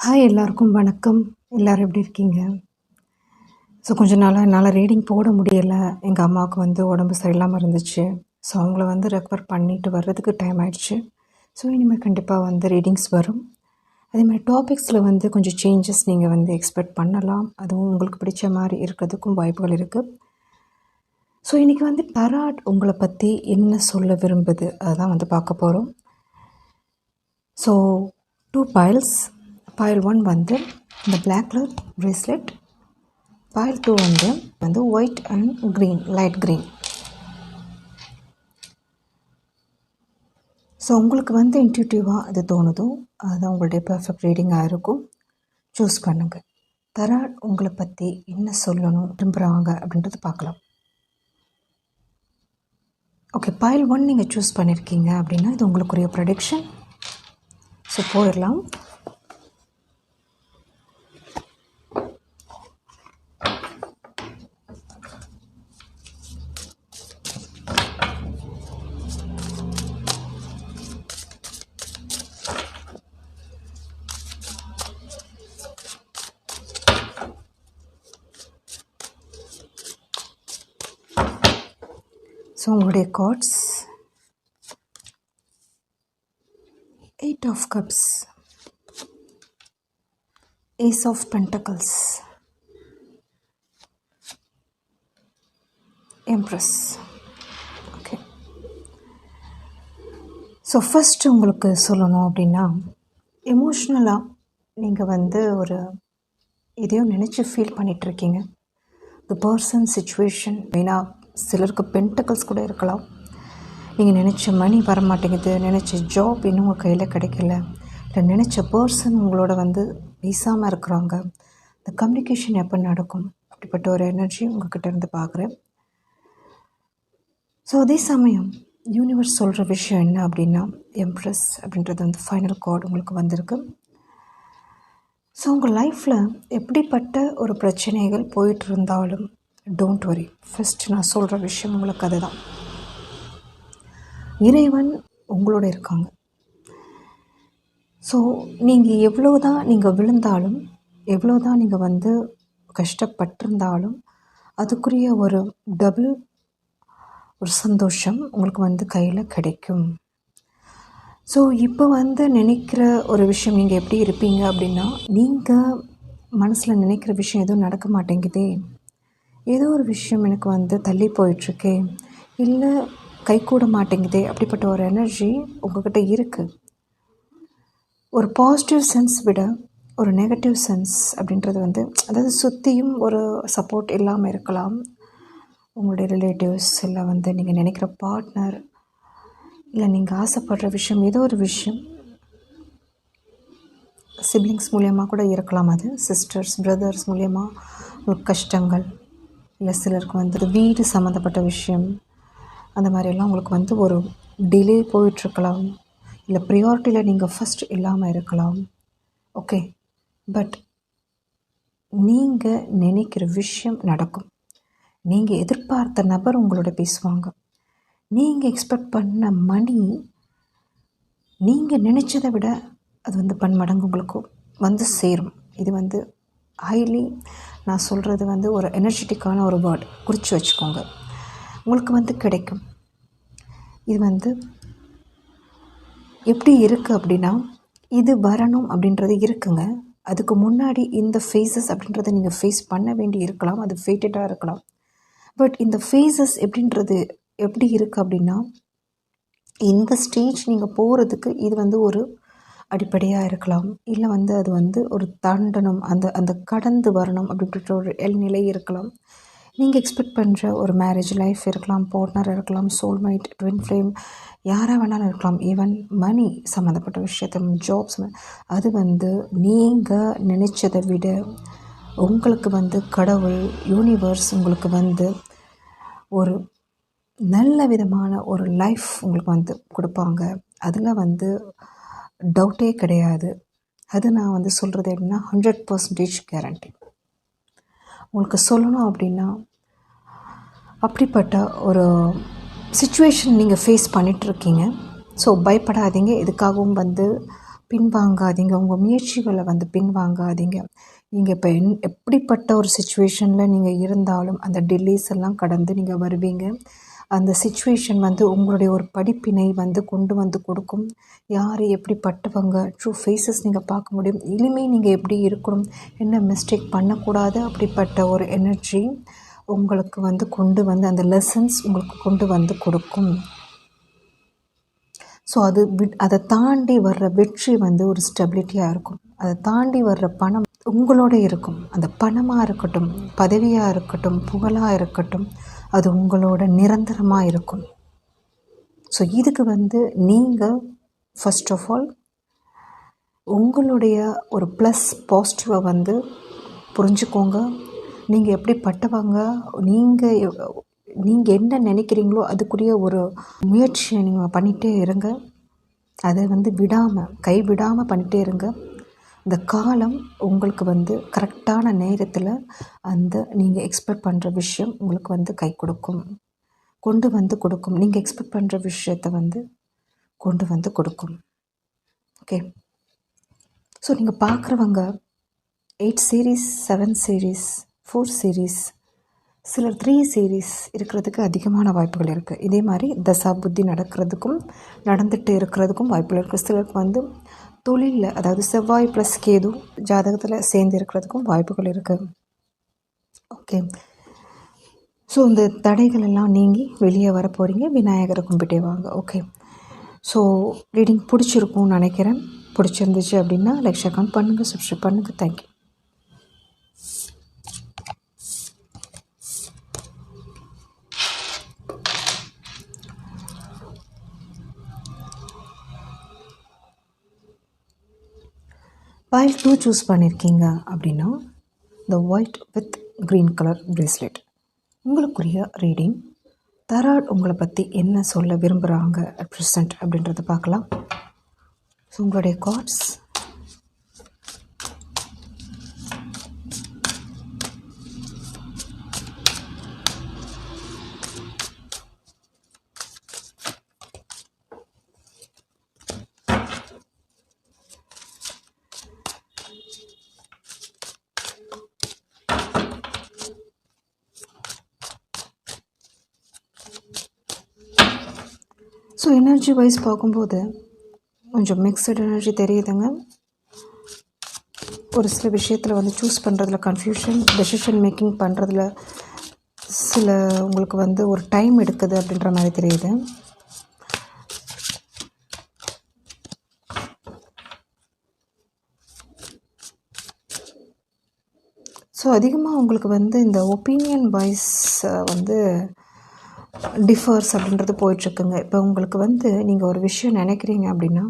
Hi எல்லாருக்கும் வணக்கம். எல்லோரும் எப்படி இருக்கீங்க? ஸோ கொஞ்ச நாளாக என்னால் ரீடிங் போட முடியலை. எங்கள் அம்மாவுக்கு உடம்பு சரியில்லாமல் இருந்துச்சு. ஸோ அவங்கள ரெக்கவர் பண்ணிட்டு வர்றதுக்கு டைம் ஆயிடுச்சு. ஸோ இனிமேல் கண்டிப்பாக ரீடிங்ஸ் வரும். அதேமாதிரி டாபிக்ஸில் கொஞ்சம் சேஞ்சஸ் நீங்கள் எக்ஸ்பெக்ட் பண்ணலாம். அதுவும் உங்களுக்கு பிடிச்ச மாதிரி இருக்கிறதுக்கும் வாய்ப்புகள் இருக்குது. ஸோ இன்றைக்கி டராட் உங்களை பற்றி என்ன சொல்ல விரும்புது அதுதான் பார்க்க போகிறோம். So 2 piles. Pile 1 இந்த black color bracelet. Pile 2 white and green, light green. So உங்களுக்கு இன்ட்யூட்டிவாக அது தோணுதோ அதுதான் உங்களுடைய பர்ஃபெக்ட் ரீடிங்காக இருக்கும். சூஸ் பண்ணுங்கள். தராட் உங்களை பற்றி என்ன சொல்லணும் விரும்புகிறாங்க அப்படின்றது பார்க்கலாம். ஓகே, Pile 1 நீங்கள் சூஸ் பண்ணியிருக்கீங்க அப்படின்னா இது உங்களுக்குரிய ப்ரெடிக்ஷன். ஸோ போயிடலாம். ஸோ உங்களுடைய cards 8 of cups, Ace of Pentacles, Empress. Okay, so first உங்களுக்கு சொல்லணும் அப்படின்னா எமோஷ்னலாக நீங்கள் ஒரு எதையோ நினச்சி ஃபீல் பண்ணிகிட்ருக்கீங்க. த பர்சன் சிச்சுவேஷன் மெயினாக சிலருக்கு பென்டக்கல்ஸ் கூட இருக்கலாம். நீங்கள் நினச்ச மணி வரமாட்டேங்குது, நினச்ச ஜாப் இன்னும் உங்கள் கையில் கிடைக்கல, இல்லை நினச்ச பர்சன் உங்களோட பேசாமல் இருக்கிறாங்க. இந்த கம்யூனிகேஷன் எப்போ நடக்கும் அப்படிப்பட்ட ஒரு எனர்ஜி உங்கள்கிட்ட இருந்து பார்க்குறேன். ஸோ அதே சமயம் யூனிவர்ஸ் சொல்கிற விஷயம் என்ன அப்படின்னா எம்ப்ரஸ் அப்படின்றது ஃபைனல் கார்டு உங்களுக்கு வந்திருக்கு. ஸோ உங்கள் லைஃப்பில் எப்படிப்பட்ட ஒரு பிரச்சனைகள் போயிட்டு இருந்தாலும் டோன்ட் வரி. ஃபஸ்ட்டு நான் சொல்கிற விஷயம் உங்களுக்கு அதுதான். இறைவன் உங்களோட இருக்காங்க. ஸோ நீங்கள் எவ்வளோ தான் நீங்கள் விழுந்தாலும், எவ்வளோ தான் நீங்கள் கஷ்டப்பட்டிருந்தாலும் அதுக்குரிய ஒரு டபுள் ஒரு சந்தோஷம் உங்களுக்கு கையில் கிடைக்கும். ஸோ இப்போ நினைக்கிற ஒரு விஷயம் நீங்கள் எப்படி இருப்பீங்க அப்படின்னா, நீங்கள் மனசில் நினைக்கிற விஷயம் எதுவும் நடக்க மாட்டேங்குதே, ஏதோ ஒரு விஷயம் எனக்கு தள்ளி போயிட்டுருக்கே, இல்லை கைகூட மாட்டேங்குதே, அப்படிப்பட்ட ஒரு எனர்ஜி உங்கள்கிட்ட இருக்குது. ஒரு பாசிட்டிவ் சென்ஸ் விட ஒரு நெகட்டிவ் சென்ஸ் அப்படின்றது அதாவது சுற்றியும் ஒரு சப்போர்ட் இல்லாமல் இருக்கலாம். உங்களுடைய ரிலேட்டிவ்ஸ் இல்லை நீங்கள் நினைக்கிற பார்ட்னர், இல்லை நீங்கள் ஆசைப்படுற விஷயம், ஏதோ ஒரு விஷயம் சிப்ளிங்ஸ் மூலியமாக கூட இருக்கலாம். அது சிஸ்டர்ஸ் பிரதர்ஸ் மூலியமாக உங்களுக்கு கஷ்டங்கள், இல்லை சிலருக்கு வீடு சம்மந்தப்பட்ட விஷயம், அந்த மாதிரியெல்லாம் உங்களுக்கு ஒரு டிலே போயிட்டுருக்கலாம். இல்லை ப்ரியாரிட்டியில் நீங்கள் ஃபஸ்ட் இல்லாமல் இருக்கலாம். ஓகே, பட் நீங்கள் நினைக்கிற விஷயம் நடக்கும். நீங்கள் எதிர்பார்த்த நபர் உங்களோட பேசுவாங்க. நீங்கள் எக்ஸ்பெக்ட் பண்ண மணி நீங்கள் நினச்சதை விட அது பன்மடங்கு உங்களுக்கு சேரும். இது ஹைலி நான் சொல்கிறது ஒரு எனர்ஜெட்டிக்கான ஒரு வேர்ட், குறித்து வச்சுக்கோங்க. உங்களுக்கு கிடைக்கும். இது எப்படி இருக்குது அப்படின்னா, இது வரணும் அப்படின்றது இருக்குங்க. அதுக்கு முன்னாடி இந்த ஃபேஸஸ் அப்படின்றத நீங்கள் ஃபேஸ் பண்ண வேண்டி இருக்கலாம். அது ஃபேட்டடாக இருக்கலாம். பட் இந்த ஃபேஸஸ் எப்படி இருக்குது அப்படின்னா, இந்த ஸ்டேஜ் நீங்கள் போகிறதுக்கு இது ஒரு அடிப்படையாக இருக்கலாம். இல்லை அது ஒரு தாண்டனம், அந்த கடந்து வரணும் அப்படின்ற ஒரு நிலை இருக்கலாம். நீங்கள் எக்ஸ்பெக்ட் பண்ணுற ஒரு மேரேஜ் லைஃப் இருக்கலாம், பார்ட்னர் இருக்கலாம், சோல்மேட், ட்வின் ஃப்ளேம், யாராக வேணாலும் இருக்கலாம். ஈவன் மணி சம்மந்தப்பட்ட விஷயத்தில் ஜாப்ஸ், அது நீங்கள் நினச்சதை விட உங்களுக்கு கடவுள் யூனிவர்ஸ் உங்களுக்கு ஒரு நல்ல விதமான ஒரு லைஃப் உங்களுக்கு கொடுப்பாங்க. அதில் டவுட்டே கிடையாது. அது நான் சொல்கிறது எப்படின்னா 100% கேரண்டி. உங்களுக்கு சொல்லணும் அப்படின்னா, அப்படிப்பட்ட ஒரு சிச்சுவேஷன் நீங்கள் ஃபேஸ் பண்ணிகிட்ருக்கீங்க. ஸோ பயப்படாதீங்க. எதுக்காகவும் பின்வாங்காதீங்க. உங்கள் முயற்சிகளை வந்து பின்வாங்காதீங்க. நீங்கள் இப்போ எப்படிப்பட்ட ஒரு சுச்சுவேஷனில் நீங்கள் இருந்தாலும் அந்த டிலேஸ் எல்லாம் கடந்து நீங்கள் வருவீங்க. அந்த சுச்சுவேஷன் வந்து உங்களுடைய ஒரு படிப்பினை வந்து கொண்டு வந்து கொடுக்கும். யார் எப்படிப்பட்டவங்க ட்ரூ ஃபேஸஸ் நீங்கள் பார்க்க முடியும். இனிமேல் நீங்கள் எப்படி இருக்கணும், என்ன மிஸ்டேக் பண்ணக்கூடாது, அப்படிப்பட்ட ஒரு எனர்ஜி உங்களுக்கு வந்து கொண்டு வந்து அந்த லெசன்ஸ் உங்களுக்கு கொண்டு வந்து கொடுக்கும். ஸோ அதை தாண்டி வர்ற வெற்றி வந்து ஒரு ஸ்டெபிலிட்டியாக இருக்கும். அதை தாண்டி வர்ற பணம் உங்களோட இருக்கும். அந்த பணமாக இருக்கட்டும், பதவியாக இருக்கட்டும், புகழாக இருக்கட்டும், அது உங்களோட நிரந்தரமாக இருக்கும். ஸோ இதுக்கு வந்து நீங்கள் ஃபர்ஸ்ட் ஆஃப் ஆல் உங்களுடைய ஒரு ப்ளஸ் பாசிட்டிவை வந்து புரிஞ்சுக்கோங்க. நீங்கள் எப்படிப்பட்டவங்க, நீங்கள் என்ன நினைக்கிறீங்களோ அதுக்குரிய ஒரு முயற்சியை நீங்கள் பண்ணிகிட்டே இருங்க. அதை வந்து கைவிடாமல் பண்ணிகிட்டே இருங்க. இந்த காலம் உங்களுக்கு வந்து கரெக்டான நேரத்தில் அந்த நீங்கள் எக்ஸ்பெக்ட் பண்ணுற விஷயம் உங்களுக்கு வந்து கை கொண்டு வந்து கொடுக்கும். நீங்கள் எக்ஸ்பெக்ட் பண்ணுற விஷயத்தை வந்து கொண்டு வந்து கொடுக்கும். ஓகே, ஸோ நீங்கள் பார்க்குறவங்க 8 சீரீஸ், 7 சீரீஸ், 4 சீரீஸ், சிலர் 3 சீரீஸ் இருக்கிறதுக்கு அதிகமான வாய்ப்புகள் இருக்குது. இதே மாதிரி தசா புத்தி நடந்துட்டு இருக்கிறதுக்கும் வாய்ப்புகள் இருக்குது. சிலருக்கு வந்து தொழிலில், அதாவது செவ்வாய் ப்ளஸ் கேது ஜாதகத்தில் சேர்ந்து இருக்கிறதுக்கும் வாய்ப்புகள் இருக்குது. ஓகே, ஸோ இந்த தடைகள் எல்லாம் நீங்கி வெளியே வர போகிறீங்க. விநாயகரை கும்பிட்டே வாங்க. ஓகே, ஸோ ரீடிங் பிடிச்சிருக்கும்னு நினைக்கிறேன். பிடிச்சிருந்துச்சு அப்படின்னா லைக், ஷேர், கமெண்ட் பண்ணுங்கள், சப்ஸ்கிரைப் பண்ணுங்கள். தேங்க்யூ. பைல் 2 சூஸ் பண்ணியிருக்கீங்க அப்படின்னா த white with green colour bracelet உங்களுக்குரிய ரீடிங். தராட் உங்களை பற்றி என்ன சொல்ல விரும்புகிறாங்க அட் ப்ரெசண்ட் அப்படின்றத பார்க்கலாம். ஸோ உங்களுடைய கார்ட்ஸ், ஸோ எனர்ஜி வைஸ் பார்க்கும்போது கொஞ்சம் மிக்சட் எனர்ஜி தெரியுதுங்க. ஒரு சில விஷயத்தில் வந்து சூஸ் பண்ணுறதுல கன்ஃபியூஷன், டெசிஷன் மேக்கிங் பண்ணுறதுல உங்களுக்கு வந்து ஒரு டைம் எடுக்குது அப்படின்ற மாதிரி தெரியுது. ஸோ அதிகமாக உங்களுக்கு வந்து இந்த ஒப்பீனியன் வைஸ் வந்து டிஃபர்ஸ் அப்படின்றது போயிட்டுருக்குங்க. இப்போ உங்களுக்கு வந்து நீங்கள் ஒரு விஷயம் நினைக்கிறீங்க அப்படின்னா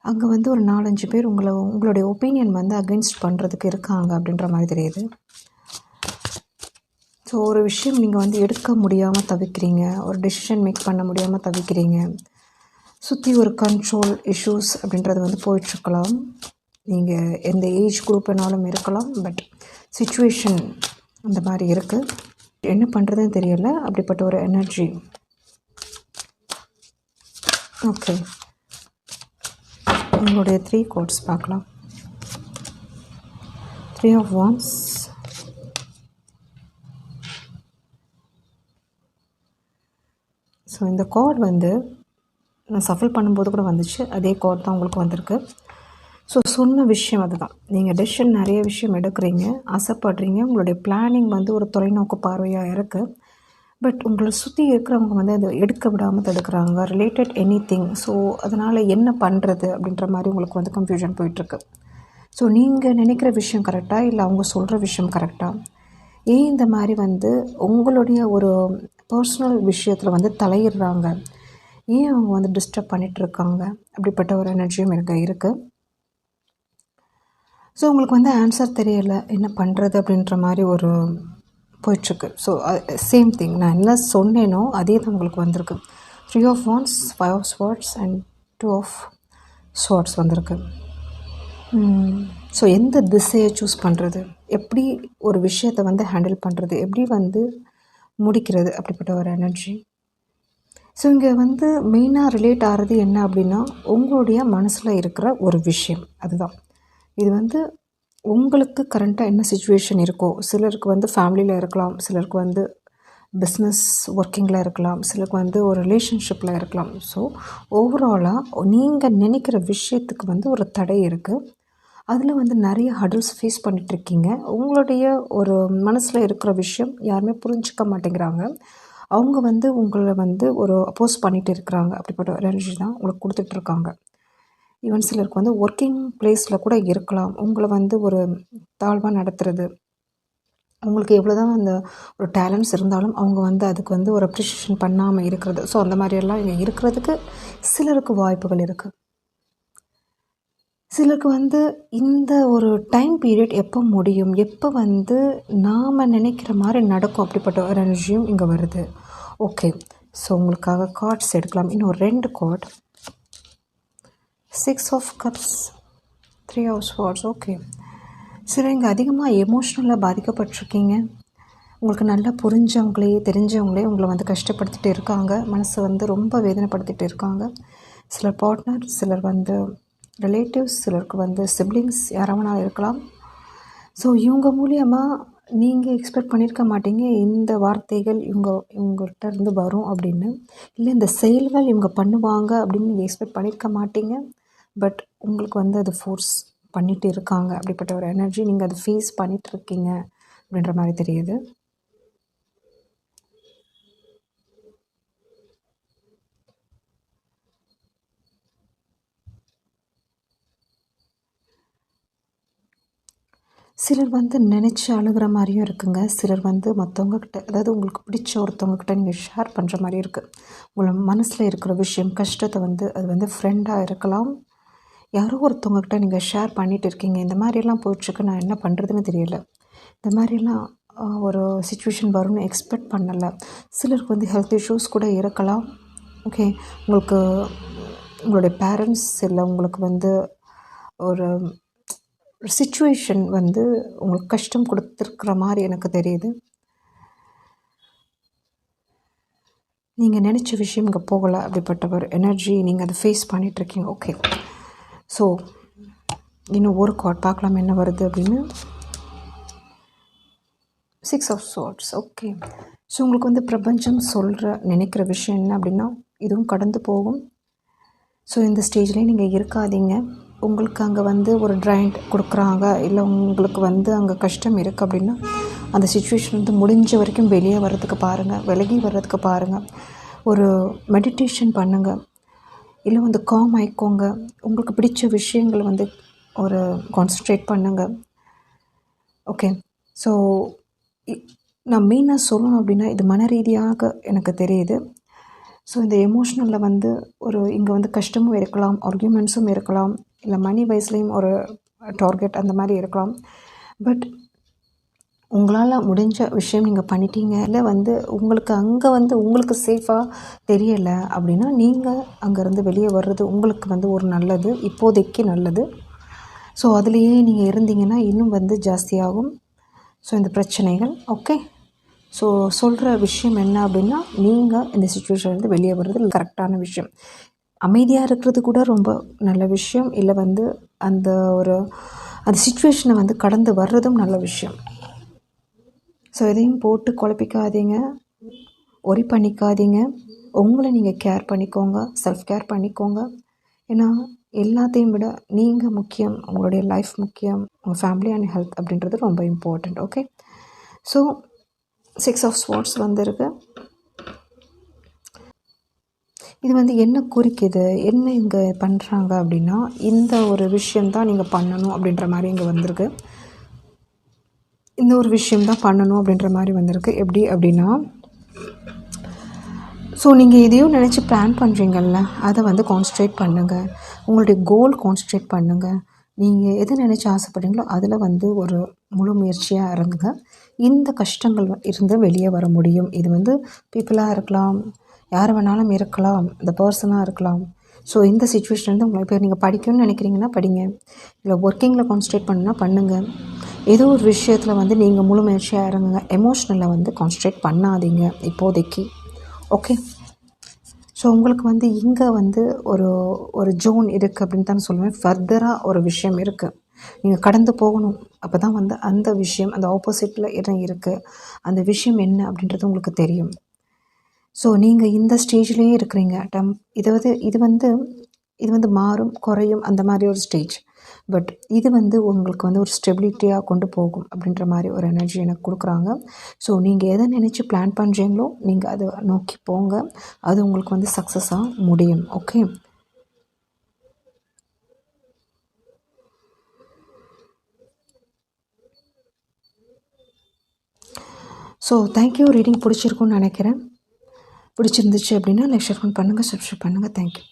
அங்கே வந்து ஒரு 4-5 பேர் உங்களுடைய ஒப்பீனியன் வந்து அகென்ஸ்ட் பண்ணுறதுக்கு இருக்காங்க அப்படின்ற மாதிரி தெரியுது. ஸோ ஒரு விஷயம் நீங்கள் வந்து எடுக்க முடியாமல் தவிக்கிறீங்க, ஒரு டெசிஷன் மேக் பண்ண முடியாமல் தவிக்கிறீங்க. சுற்றி ஒரு கண்ட்ரோல் இஷ்யூஸ் அப்படின்றது வந்து போயிட்டுருக்கலாம். நீங்கள் எந்த ஏஜ் குரூப் வேணாலும் இருக்கலாம். பட் சிச்சுவேஷன் அந்த மாதிரி இருக்குது. என்ன பண்ணுறதுன்னு தெரியல, அப்படிப்பட்ட ஒரு எனர்ஜி. ஓகே, உங்களுடைய 3 கார்ட்ஸ் பார்க்கலாம். 3 of Wands, ஸோ இந்த கார்டு வந்து நான் சஃபில் பண்ணும்போது கூட வந்துச்சு, அதே கார்டு தான் உங்களுக்கு வந்திருக்கு. ஸோ சொன்ன விஷயம் அதுதான். நீங்கள் டெசிஷன் நிறைய விஷயம் எடுக்கிறீங்க, ஆசைப்படுறீங்க. உங்களுடைய பிளானிங் வந்து ஒரு தொலைநோக்கு பார்வையாக இருக்குது. பட் உங்களை சுற்றி இருக்கிறவங்க வந்து அதை எடுக்க விடாமல் தடுக்கிறாங்க, ரிலேட்டட் எனிதிங். ஸோ அதனால் என்ன பண்ணுறது அப்படின்ற மாதிரி உங்களுக்கு வந்து கன்ஃபியூஷன் போயிட்டுருக்கு. ஸோ நீங்கள் நினைக்கிற விஷயம் கரெக்டாக, இல்லை அவங்க சொல்கிற விஷயம் கரெக்டாக? ஏன் இந்த மாதிரி வந்து உங்களுடைய ஒரு பர்சனல் விஷயத்தில் வந்து தலையிடுறாங்க? ஏன் அவங்க வந்து டிஸ்டர்ப் பண்ணிகிட்ருக்காங்க? அப்படிப்பட்ட ஒரு எனர்ஜியும் எனக்கு இருக்குது. ஸோ உங்களுக்கு வந்து ஆன்சர் தெரியலை, என்ன பண்ணுறது அப்படின்ற மாதிரி ஒரு போயிட்டுருக்கு. ஸோ சேம் திங், நான் என்ன சொன்னேனோ அதே தான் உங்களுக்கு வந்திருக்கு. 3 of Wands, 5 of Swords and 2 of Swords வந்திருக்கு. ஸோ எந்த திசையை சூஸ் பண்ணுறது, எப்படி ஒரு விஷயத்தை வந்து ஹேண்டில் பண்ணுறது, எப்படி வந்து முடிக்கிறது, அப்படிப்பட்ட ஒரு எனர்ஜி. ஸோ இங்கே வந்து மெயினாக ரிலேட் ஆகிறது என்ன அப்படின்னா உங்களுடைய மனசில் இருக்கிற ஒரு விஷயம் அதுதான். இது வந்து உங்களுக்கு கரண்ட்டாக என்ன சுச்சுவேஷன் இருக்கோ, சிலருக்கு வந்து ஃபேமிலியில் இருக்கலாம், சிலருக்கு வந்து பிஸ்னஸ் ஒர்க்கிங்கில் இருக்கலாம், சிலருக்கு வந்து ஒரு ரிலேஷன்ஷிப்பில் இருக்கலாம். ஸோ ஓவராலாக நீங்கள் நினைக்கிற விஷயத்துக்கு வந்து ஒரு தடை இருக்குது. அதில் வந்து நிறைய ஹடில்ஸ் ஃபேஸ் பண்ணிகிட்ருக்கீங்க. உங்களுடைய ஒரு மனசில் இருக்கிற விஷயம் யாருமே புரிஞ்சிக்க மாட்டேங்கிறாங்க. அவங்க வந்து உங்களை வந்து ஒரு அப்போஸ் பண்ணிகிட்டு இருக்கிறாங்க. அப்படிப்பட்ட ஒரு எனர்ஜி தான் உங்களுக்கு கொடுத்துட்ருக்காங்க. ஈவன் சிலருக்கு வந்து ஒர்க்கிங் பிளேஸில் கூட இருக்கலாம். உங்களை வந்து ஒரு தாழ்வாக நடத்துறது, உங்களுக்கு எவ்வளோ தான் அந்த ஒரு டேலண்ட்ஸ் இருந்தாலும் அவங்க வந்து அதுக்கு வந்து ஒரு அப்ரிஷியேஷன் பண்ணாமல் இருக்கிறது. ஸோ அந்த மாதிரியெல்லாம் இங்கே இருக்கிறதுக்கு சிலருக்கு வாய்ப்புகள் இருக்குது. சிலருக்கு வந்து இந்த ஒரு டைம் பீரியட் எப்போ முடியும், எப்போ வந்து நாம் நினைக்கிற மாதிரி நடக்கும், அப்படிப்பட்ட ஒரு எனர்ஜியும் இங்கே வருது. ஓகே, ஸோ உங்களுக்காக கார்ட்ஸ் எடுக்கலாம். இன்னும் 2 card. 6 of cups, 3 of swords. Okay, சில இங்கே அதிகமாக எமோஷ்னலாக பாதிக்கப்பட்டிருக்கீங்க. உங்களுக்கு நல்லா புரிஞ்சவங்களே தெரிஞ்சவங்களே உங்களை வந்து கஷ்டப்படுத்திட்டு இருக்காங்க. மனசை வந்து ரொம்ப வேதனைப்படுத்திட்டு இருக்காங்க. சிலர் பார்ட்னர், சிலர் வந்து ரிலேட்டிவ்ஸ், சிலருக்கு வந்து சிப்ளிங்ஸ் யாராவனா இருக்கலாம். ஸோ இவங்க மூலியமாக நீங்கள் எக்ஸ்பெக்ட் பண்ணியிருக்க மாட்டீங்க இந்த வார்த்தைகள் இவங்கள்ட்ட இருந்து வரும் அப்படின்னு, இல்லை இந்த செயல்கள் இவங்க பண்ணுவாங்க அப்படின்னு நீங்கள் எக்ஸ்பெக்ட் பண்ணியிருக்க மாட்டீங்க. பட் உங்களுக்கு வந்து அது ஃபோர்ஸ் பண்ணிகிட்டு இருக்காங்க. அப்படிப்பட்ட ஒரு எனர்ஜி நீங்கள் அதை ஃபேஸ் பண்ணிகிட்ருக்கீங்க அப்படின்ற மாதிரி தெரியுது. சிலர் வந்து நினச்சி அழுகிற மாதிரியும் இருக்குங்க. சிலர் வந்து மற்றவங்கக்கிட்ட, அதாவது உங்களுக்கு பிடிச்ச ஒருத்தவங்கக்கிட்ட நீங்கள் ஷேர் பண்ணுற மாதிரி இருக்குது. உங்களை மனசில் இருக்கிற விஷயம், கஷ்டத்தை வந்து அது வந்து ஃப்ரெண்டாக இருக்கலாம், யாரோ ஒருத்தவங்கக்கிட்ட நீங்கள் ஷேர் பண்ணிகிட்டு இருக்கீங்க. இந்த மாதிரியெல்லாம் போயிட்டுருக்கு, நான் என்ன பண்ணுறதுன்னு தெரியல, இந்த மாதிரிலாம் ஒரு சுச்சுவேஷன் வரும்னு எக்ஸ்பெக்ட் பண்ணலை. சிலருக்கு வந்து ஹெல்த் இஷ்யூஸ் கூட இருக்கலாம். ஓகே, உங்களுக்கு உங்களுடைய பேரண்ட்ஸ் இல்லை உங்களுக்கு வந்து ஒரு சிச்சுவேஷன் வந்து உங்களுக்கு கஷ்டம் கொடுத்துருக்குற மாதிரி எனக்கு தெரியுது. நீங்கள் நினச்ச விஷயம் இங்கே போகலை, அப்படிப்பட்ட ஒரு எனர்ஜி நீங்கள் அதை ஃபேஸ் பண்ணிகிட்ருக்கீங்க. ஓகே, ஸோ இன்னும் ஒரு கார்ட் பார்க்கலாம் என்ன வருது அப்படின்னு. 6 ஆஃப் ஸ்வார்ட்ஸ். ஓகே, ஸோ உங்களுக்கு வந்து பிரபஞ்சம் நினைக்கிற விஷயம் என்ன அப்படின்னா, இதுவும் கடந்து போகும். ஸோ இந்த ஸ்டேஜ்லேயே நீங்கள் இருக்காதீங்க. உங்களுக்கு அங்கே வந்து ஒரு ட்ரைண்ட் கொடுக்குறாங்க, இல்லை உங்களுக்கு வந்து அங்கே கஷ்டம் இருக்குது அப்படின்னா அந்த சுச்சுவேஷன் வந்து முடிஞ்ச வரைக்கும் வெளியே வர்றதுக்கு பாருங்கள், விலகி வர்றதுக்கு பாருங்கள். ஒரு மெடிடேஷன் பண்ணுங்கள், இல்லை வந்து காம் ஆயிக்கோங்க. உங்களுக்கு பிடிச்ச விஷயங்கள் வந்து ஒரு கான்சன்ட்ரேட் பண்ணுங்கள். ஓகே, ஸோ நான் மெயினாக சொல்லணும் அப்படின்னா இது மன ரீதியாக எனக்கு தெரியுது. ஸோ இந்த எமோஷ்னலில் வந்து ஒரு இங்கே வந்து கஷ்டமும் இருக்கலாம், ஆர்கியூமெண்ட்ஸும் இருக்கலாம், இல்லை மணி வைஸ்லேயும் ஒரு டார்கெட் அந்த மாதிரி இருக்கலாம். பட் உங்களால் முடிஞ்ச விஷயம் நீங்கள் பண்ணிட்டீங்க. இல்லை வந்து உங்களுக்கு அங்கே வந்து உங்களுக்கு சேஃபாக தெரியலை அப்படின்னா நீங்கள் அங்கேருந்து வெளியே வர்றது உங்களுக்கு வந்து ஒரு நல்லது, இப்போதைக்கு நல்லது. ஸோ அதுலேயே நீங்கள் இருந்தீங்கன்னா இன்னும் வந்து ஜாஸ்தியாகும் ஸோ இந்த பிரச்சனைகள். ஓகே, ஸோ சொல்கிற விஷயம் என்ன அப்படின்னா, நீங்கள் இந்த சுச்சுவேஷன்லேருந்து வெளியே வர்றது கரெக்டான விஷயம். அமைதியாக இருக்கிறது கூட ரொம்ப நல்ல விஷயம், இல்லை வந்து அந்த ஒரு அந்த சுச்சுவேஷனை வந்து கடந்து வர்றதும் நல்ல விஷயம். ஸோ எதையும் போட்டு குழப்பிக்காதீங்க, ஒரி பண்ணிக்காதீங்க. உங்களை நீங்கள் கேர் பண்ணிக்கோங்க, செல்ஃப் கேர் பண்ணிக்கோங்க. ஏன்னா எல்லாத்தையும் விட நீங்கள் முக்கியம், உங்களுடைய லைஃப் முக்கியம், உங்கள் ஃபேமிலி அண்ட் ஹெல்த் அப்படின்றது ரொம்ப important. Okay, so 6 of swords வந்திருக்கு. இது வந்து என்ன குறிக்குது, என்ன இங்கே பண்ணுறாங்க அப்படின்னா, இந்த ஒரு விஷயந்தான் நீங்கள் பண்ணணும் அப்படின்ற மாதிரி இங்கே வந்திருக்கு. இந்த ஒரு விஷயந்தான் பண்ணணும் அப்படின்ற மாதிரி வந்திருக்கு. எப்படி அப்படின்னா, ஸோ நீங்கள் எதையும் நினச்சி பிளான் பண்ணுறீங்கள்ல, அதை வந்து கான்சன்ட்ரேட் பண்ணுங்கள். உங்களுடைய கோல் கான்சன்ட்ரேட் பண்ணுங்கள். நீங்கள் எதை நினச்சி ஆசைப்படுறீங்களோ அதில் வந்து ஒரு முழு முயற்சியாக இறங்குங்க. இந்த கஷ்டங்கள் இருந்து வெளியே வர முடியும். இது வந்து பீப்புளாக இருக்கலாம், யார் வேணாலும் இருக்கலாம், இந்த பர்சனாக இருக்கலாம். ஸோ இந்த சுச்சுவேஷன் வந்து உங்களுக்கு இப்போ நீங்கள் படிக்கணும்னு நினைக்கிறீங்கன்னா படிங்க, இல்லை ஒர்க்கிங்கில் கான்சன்ட்ரேட் பண்ணால் பண்ணுங்கள். ஏதோ ஒரு விஷயத்தில் வந்து நீங்கள் முழு முயற்சியாக இறங்குங்க. எமோஷ்னலில் வந்து கான்சன்ட்ரேட் பண்ணாதீங்க இப்போதைக்கு. ஓகே, ஸோ உங்களுக்கு வந்து இங்கே வந்து ஒரு ஒரு ஜோன் இருக்குது அப்படின்னு தான் சொல்லுவேன். ஃபர்தராக ஒரு விஷயம் இருக்குது, நீங்கள் கடந்து போகணும். அப்போ தான் வந்து அந்த விஷயம், அந்த ஆப்போசிட்டில் என்ன இருக்குது, அந்த விஷயம் என்ன அப்படின்றது உங்களுக்கு தெரியும். ஸோ நீங்கள் இந்த ஸ்டேஜ்லேயே இருக்கிறீங்க. இது வந்து மாறும் குறையும் அந்த மாதிரி ஒரு ஸ்டேஜ். பட் இது வந்து உங்களுக்கு வந்து ஒரு ஸ்டெபிலிட்டியாக கொண்டு போகும் அப்படின்ற மாதிரி ஒரு எனர்ஜி எனக்கு கொடுக்குறாங்க. ஸோ நீங்கள் எதை நினச்சி பிளான் பண்ணுறீங்களோ நீங்கள் அதை நோக்கி போங்க. அது உங்களுக்கு வந்து சக்ஸஸாக முடியும். ஓகே. So thank you. ரீடிங் பிடிச்சிருக்குன்னு நினைக்கிறேன். பிடிச்சிருந்துச்சு அப்படின்னா லைக் ஷேர் பண்ணுங்கள், சப்ஸ்கிரைப் பண்ணுங்கள். தேங்க்யூ.